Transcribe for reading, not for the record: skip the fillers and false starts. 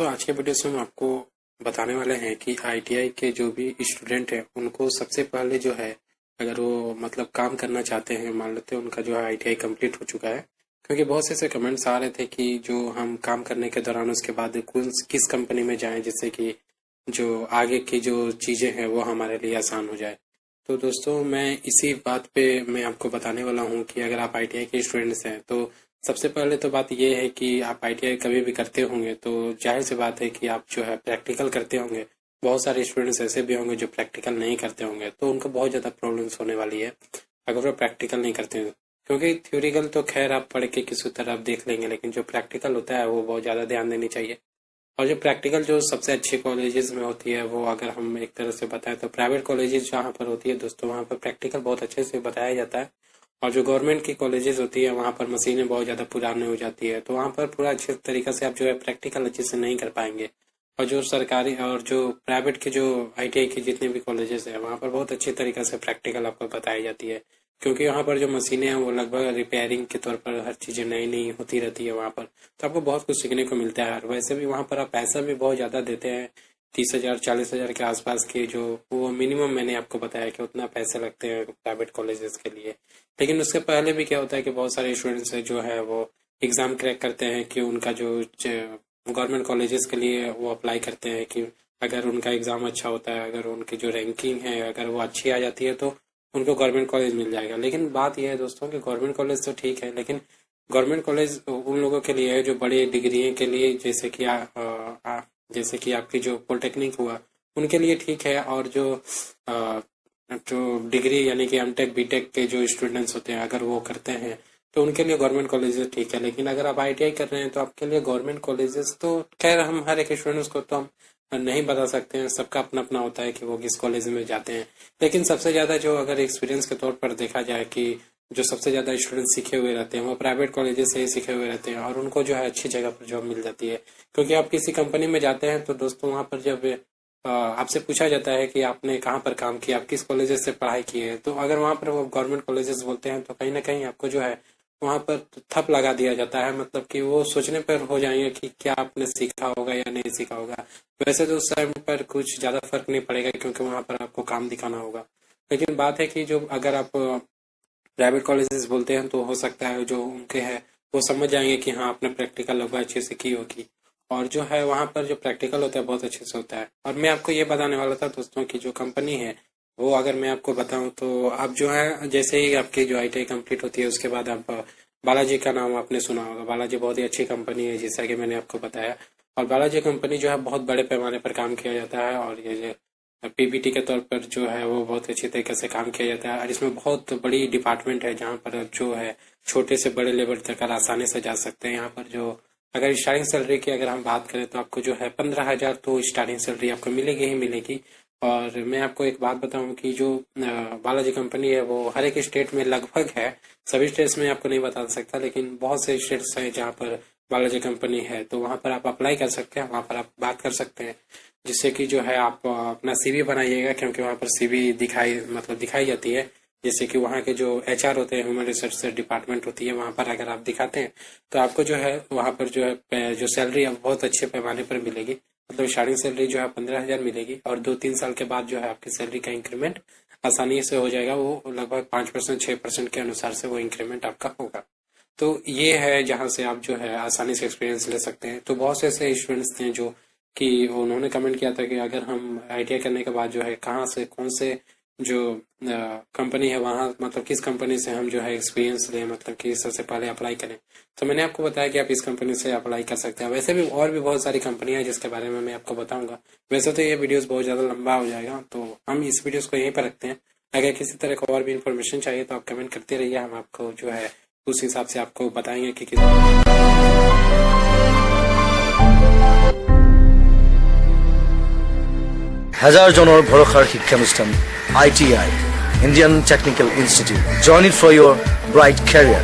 दोस्तों आज के वीडियो में हम आपको बताने वाले हैं कि आईटीआई के जो भी स्टूडेंट हैं उनको सबसे पहले जो है अगर वो मतलब काम करना चाहते हैं, मान लेते हैं उनका जो है आईटीआई कंप्लीट हो चुका है, क्योंकि बहुत से ऐसे कमेंट्स आ रहे थे कि जो हम काम करने के दौरान उसके बाद किस कंपनी में जाएं जिससे कि जो आगे की जो चीज़ें हैं वो हमारे लिए आसान हो जाए। तो दोस्तों मैं इसी बात पे मैं आपको बताने वाला हूँ कि अगर आप आईटीआई के स्टूडेंट्स हैं तो सबसे पहले तो बात ये है कि आप आईटीआई कभी भी करते होंगे तो जाहिर सी बात है कि आप जो है प्रैक्टिकल करते होंगे। बहुत सारे स्टूडेंट्स ऐसे भी होंगे जो प्रैक्टिकल नहीं करते होंगे, तो उनको बहुत ज़्यादा प्रॉब्लम्स होने वाली है अगर वो प्रैक्टिकल नहीं करते हैं, क्योंकि थ्योरिकल तो खैर आप पढ़ के किसी तरह आप देख लेंगे, लेकिन जो प्रैक्टिकल होता है वो बहुत ज़्यादा ध्यान देनी चाहिए। और जो प्रैक्टिकल जो सबसे अच्छे कॉलेजेस में होती है वो अगर हम एक तरह से बताएं तो प्राइवेट कॉलेजेस जहाँ पर होती है दोस्तों, वहाँ पर प्रैक्टिकल बहुत अच्छे से बताया जाता है। और जो गवर्नमेंट की कॉलेजेस होती है वहाँ पर मशीनें बहुत ज़्यादा पुरानी हो जाती है, तो वहाँ पर पूरा अच्छे तरीके से आप जो है प्रैक्टिकल अच्छे से नहीं कर पाएंगे। और जो सरकारी और जो प्राइवेट के जो आईटीआई के जितने भी कॉलेजेस हैं वहाँ पर बहुत अच्छे तरीके से प्रैक्टिकल आपको बताई जाती है, क्योंकि वहाँ पर जो मशीनें हैं वो लगभग रिपेयरिंग के तौर पर हर चीज़ें नई नई होती रहती है वहाँ पर, तो आपको बहुत कुछ सीखने को मिलता है। और वैसे भी वहाँ पर आप पैसा भी बहुत ज़्यादा देते हैं, 30,000 40,000 के आसपास के जो वो मिनिमम मैंने आपको बताया कि उतना पैसे लगते हैं प्राइवेट कॉलेजेस के लिए। लेकिन उसके पहले भी क्या होता है कि बहुत सारे स्टूडेंट्स है जो है वो एग्ज़ाम क्रैक करते हैं कि उनका जो गवर्नमेंट कॉलेजेस के लिए वो अप्लाई करते हैं कि अगर उनका एग्ज़ाम अच्छा होता है, अगर उनकी जो रैंकिंग है अगर वो अच्छी आ जाती है तो उनको गवर्नमेंट कॉलेज मिल जाएगा। लेकिन बात यह है दोस्तों कि गवर्नमेंट कॉलेज तो ठीक है, लेकिन गवर्नमेंट कॉलेज उन लोगों के लिए है जो बड़ी डिग्री के लिए, जैसे कि आपकी जो पॉलिटेक्निक हुआ उनके लिए ठीक है। और जो डिग्री यानी कि एमटेक बीटेक के जो स्टूडेंट्स होते हैं अगर वो करते हैं तो उनके लिए गवर्नमेंट कॉलेजेस ठीक है। लेकिन अगर आप आईटीआई कर रहे हैं तो आपके लिए गवर्नमेंट कॉलेजेस तो खैर हम हर एक स्टूडेंट्स को तो हम नहीं बता सकते हैं, सबका अपना अपना होता है कि वो किस कॉलेज में जाते हैं। लेकिन सबसे ज़्यादा जो अगर एक्सपीरियंस के तौर पर देखा जाए कि जो सबसे ज़्यादा स्टूडेंट सीखे हुए रहते हैं वो प्राइवेट कॉलेजेस से ही सीखे हुए रहते हैं और उनको जो है अच्छी जगह पर जॉब मिल जाती है। क्योंकि आप किसी कंपनी में जाते हैं तो दोस्तों वहाँ पर जब आपसे पूछा जाता है कि आपने कहाँ पर काम किया, आप किस कॉलेजेस से पढ़ाई की है, तो अगर वहाँ पर वो गवर्नमेंट कॉलेजेस बोलते हैं तो कहीं ना कहीं आपको जो है वहाँ पर थप लगा दिया जाता है, मतलब कि वो सोचने पर हो जाएंगे कि क्या आपने सीखा होगा या नहीं सीखा होगा। वैसे तो उस टाइम पर कुछ ज़्यादा फर्क नहीं पड़ेगा क्योंकि वहाँ पर आपको काम दिखाना होगा। लेकिन बात है कि जो अगर आप प्राइवेट कॉलेजेस बोलते हैं तो हो सकता है जो उनके हैं वो समझ जाएंगे कि हाँ आपने प्रैक्टिकल लगभग अच्छे से की होगी, और जो है वहाँ पर जो प्रैक्टिकल होता है बहुत अच्छे से होता है। और मैं आपको ये बताने वाला था दोस्तों की जो कंपनी है वो अगर मैं आपको बताऊं तो आप जो है जैसे ही आपकी जो आईटीआई कंप्लीट होती है उसके बाद आप बालाजी का नाम आपने सुना होगा। बालाजी बहुत ही अच्छी कंपनी है जैसा कि मैंने आपको बताया, और बालाजी कंपनी जो है बहुत बड़े पैमाने पर काम किया जाता है और ये पीपीटी के तौर पर जो है वो बहुत अच्छी तरीके से काम किया जाता है। और इसमें बहुत बड़ी डिपार्टमेंट है जहाँ पर जो है छोटे से बड़े लेवल तक आसानी से जा सकते हैं। यहाँ पर जो अगर स्टार्टिंग सैलरी की अगर हम बात करें तो आपको जो है 15,000 तो स्टार्टिंग सैलरी आपको मिलेगी ही मिलेगी। और मैं आपको एक बात बताऊं कि जो बालाजी कंपनी है वो हर एक स्टेट में लगभग है, सभी स्टेट्स में आपको नहीं बता सकता, लेकिन बहुत से स्टेट्स हैं जहाँ पर बालाजी कंपनी है, तो वहाँ पर आप अप्लाई कर सकते हैं, वहाँ पर आप बात कर सकते हैं, जिससे कि जो है आप अपना सीवी बनाइएगा, क्योंकि वहाँ पर सीवी दिखाई जाती है। जैसे कि वहाँ के जो एचआर होते हैं, ह्यूमन रिसोर्स डिपार्टमेंट होती है, वहाँ पर अगर आप दिखाते हैं तो आपको जो है वहाँ पर जो है जो सैलरी बहुत अच्छे पैमाने पर मिलेगी। मतलब स्टार्टिंग सैलरी जो है 15,000 मिलेगी और 2-3 साल के बाद जो है आपकी सैलरी का इंक्रीमेंट आसानी से हो जाएगा। वो लगभग 5% 6% के अनुसार से वो इंक्रीमेंट आपका होगा। तो ये है जहाँ से आप जो है आसानी से एक्सपीरियंस ले सकते हैं। तो बहुत से ऐसे स्टूडेंट्स थे जो कि उन्होंने कमेंट किया था कि अगर हम आईटीआई करने के बाद जो है कहाँ से कौन से जो कंपनी है वहाँ मतलब किस कंपनी से हम जो है एक्सपीरियंस लें, मतलब कि सबसे पहले अप्लाई करें। तो मैंने आपको बताया कि आप इस कंपनी से अप्लाई कर सकते हैं। वैसे भी और भी बहुत सारी कंपनियां हैं जिसके बारे में मैं आपको बताऊंगा। वैसे तो ये वीडियोस बहुत ज़्यादा लंबा हो जाएगा, तो हम इस वीडियोस को यहीं पर रखते हैं। अगर किसी तरह का और भी इन्फॉर्मेशन चाहिए तो आप कमेंट करते रहिए, हम आपको जो है उस हिसाब से आपको बताएंगे कि হাজার জনের ভরসার শিক্ষানুষ্ঠান ITI Indian Technical Institute. Join it for your bright career.